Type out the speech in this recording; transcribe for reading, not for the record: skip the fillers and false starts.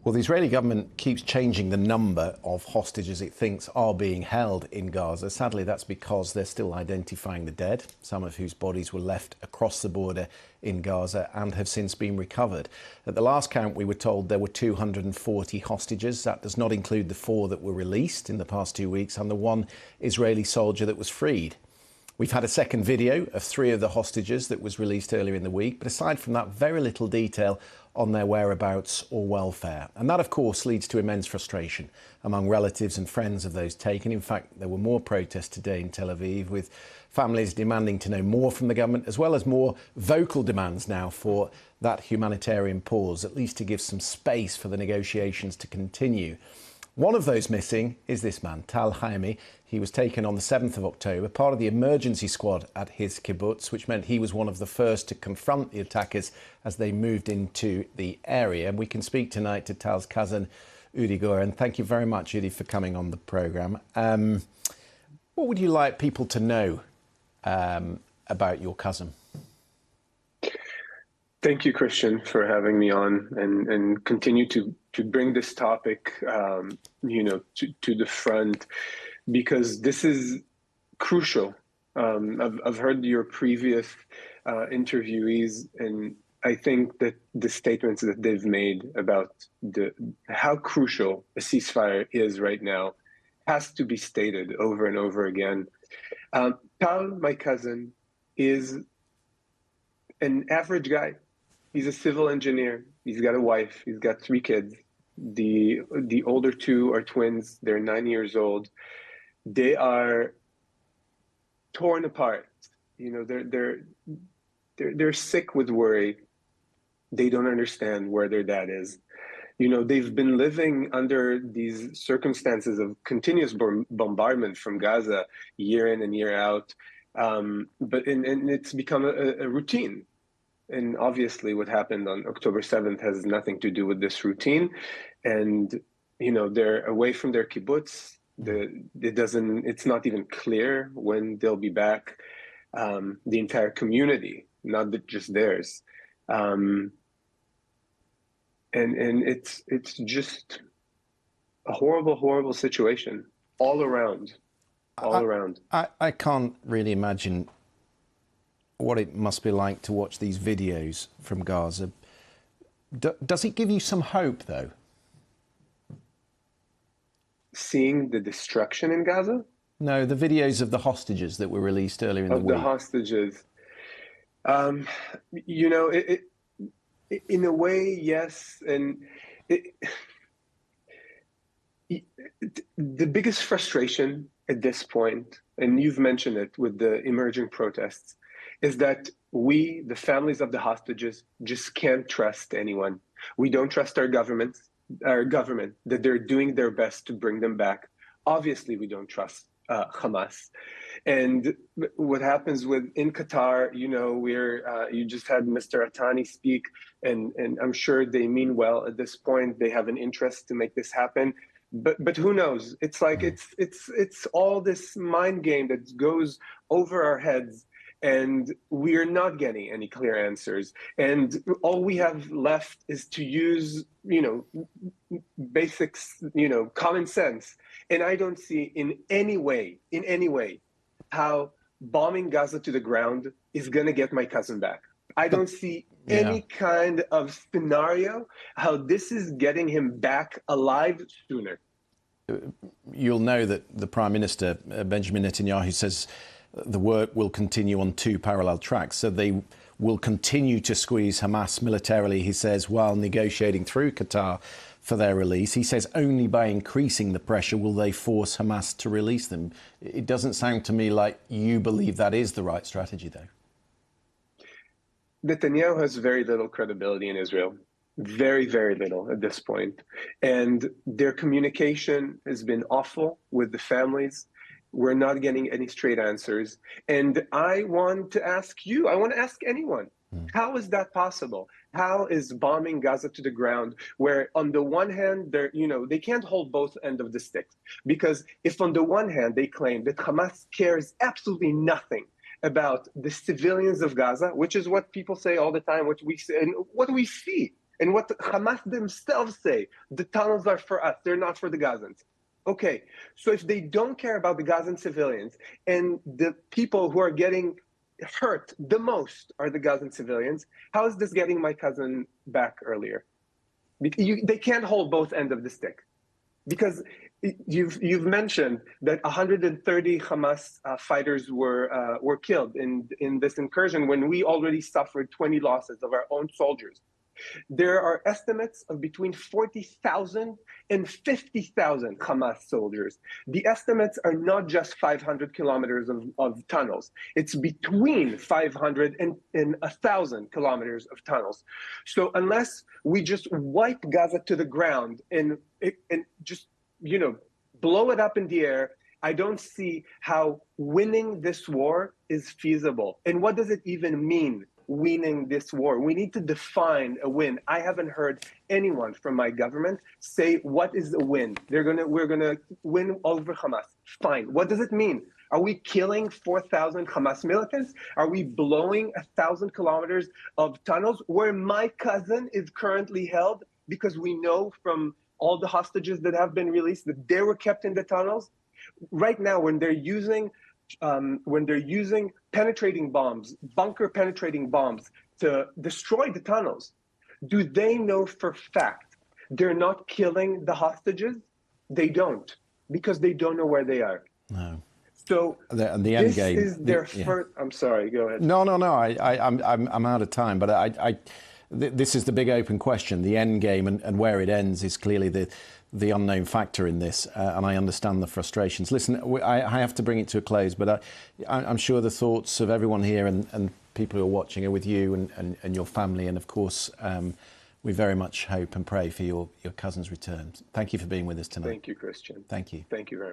Well, the Israeli government keeps changing the number of hostages it thinks are being held in Gaza. Sadly, that's because they're still identifying the dead, some of whose bodies were left across the border in Gaza and have since been recovered. At the last count, we were told there were 240 hostages. That does not include the 4 that were released in the past 2 weeks and the 1 Israeli soldier that was freed. We've had a second video of 3 of the hostages that was released earlier in the week, but aside from that, very little detail on their whereabouts or welfare. And that, of course, leads to immense frustration among relatives and friends of those taken. In fact, there were more protests today in Tel Aviv, with families demanding to know more from the government, as well as more vocal demands now for that humanitarian pause, at least to give some space for the negotiations to continue. One of those missing is this man, Tal Haimi. He was taken on the 7th of October, part of the emergency squad at his kibbutz, which meant he was one of the first to confront the attackers as they moved into the area. And we can speak tonight to Tal's cousin, Udi Gur. And thank you very much, Udi, for coming on the programme. What would you like people to know about your cousin? Thank you, Christian, for having me on and continue to bring this topic, to the front, because this is crucial. I've heard your previous interviewees, and I think that the statements that they've made about how crucial a ceasefire is right now has to be stated over and over again. Tal, my cousin, is an average guy. He's a civil engineer. He's got a wife. He's got 3 kids. The older 2 are twins. They're 9 years old. They are torn apart. They're sick with worry. They don't understand where their dad is. They've been living under these circumstances of continuous bombardment from Gaza year in and year out. But it's become a routine. And obviously what happened on October 7th has nothing to do with this routine. And, they're away from their kibbutz. It's not even clear when they'll be back. The entire community, not just theirs. And it's just a horrible, horrible situation all around. I can't really imagine what it must be like to watch these videos from Gaza. Does it give you some hope, though? Seeing the destruction in Gaza? No, the videos of the hostages that were released earlier in the week. Of the hostages. In a way, yes. And the biggest frustration at this point, and you've mentioned it with the emerging protests, is that we, the families of the hostages, just can't trust anyone. We don't trust our government, that they're doing their best to bring them back. Obviously, we don't trust Hamas. And what happens in Qatar, you just had Mr. Atani speak, and I'm sure they mean well at this point. They have an interest to make this happen. But who knows? It's like it's all this mind game that goes over our heads. And we are not getting any clear answers. And all we have left is to use, basics, common sense. And I don't see in any way, how bombing Gaza to the ground is going to get my cousin back. I don't see any kind of scenario how this is getting him back alive sooner. You'll know that the Prime Minister, Benjamin Netanyahu, says the work will continue on 2 parallel tracks. So they will continue to squeeze Hamas militarily, he says, while negotiating through Qatar for their release. He says only by increasing the pressure will they force Hamas to release them. It doesn't sound to me like you believe that is the right strategy, though. Netanyahu has very little credibility in Israel. Very, very little at this point. And their communication has been awful with the families. We're not getting any straight answers. And I want to ask you, I want to ask anyone, how is that possible? How is bombing Gaza to the ground, where on the one hand, they can't hold both ends of the stick? Because if on the one hand, they claim that Hamas cares absolutely nothing about the civilians of Gaza, which is what people say all the time, what we say, and what we see And what the Hamas themselves say, the tunnels are for us, they're not for the Gazans. Okay, so if they don't care about the Gazan civilians and the people who are getting hurt the most are the Gazan civilians, how is this getting my cousin back earlier? They can't hold both ends of the stick. Because you've mentioned that 130 Hamas fighters were killed in this incursion when we already suffered 20 losses of our own soldiers. There are estimates of between 40,000 and 50,000 Hamas soldiers. The estimates are not just 500 kilometers of tunnels. It's between 500 and 1,000 kilometers of tunnels. So unless we just wipe Gaza to the ground and just, blow it up in the air, I don't see how winning this war is feasible. And what does it even mean? Winning this war. We need to define a win. I haven't heard anyone from my government say what is a win. We're gonna win over Hamas. Fine. What does it mean? Are we killing 4,000 Hamas militants? Are we blowing 1,000 kilometers of tunnels where my cousin is currently held? Because we know from all the hostages that have been released that they were kept in the tunnels. Right now, when they're using penetrating bombs, bunker penetrating bombs to destroy the tunnels, do they know for fact they're not killing the hostages? They don't, because they don't know where they are. No. So the end this game is their first. I'm sorry. Go ahead. No. I'm out of time, but this is the big open question. The end game and where it ends is clearly the unknown factor in this, and I understand the frustrations. Listen, I have to bring it to a close, but I'm sure the thoughts of everyone here and people who are watching are with you and your family, and of course we very much hope and pray for your cousin's return. Thank you for being with us tonight. Thank you, Christian. Thank you. Thank you very much.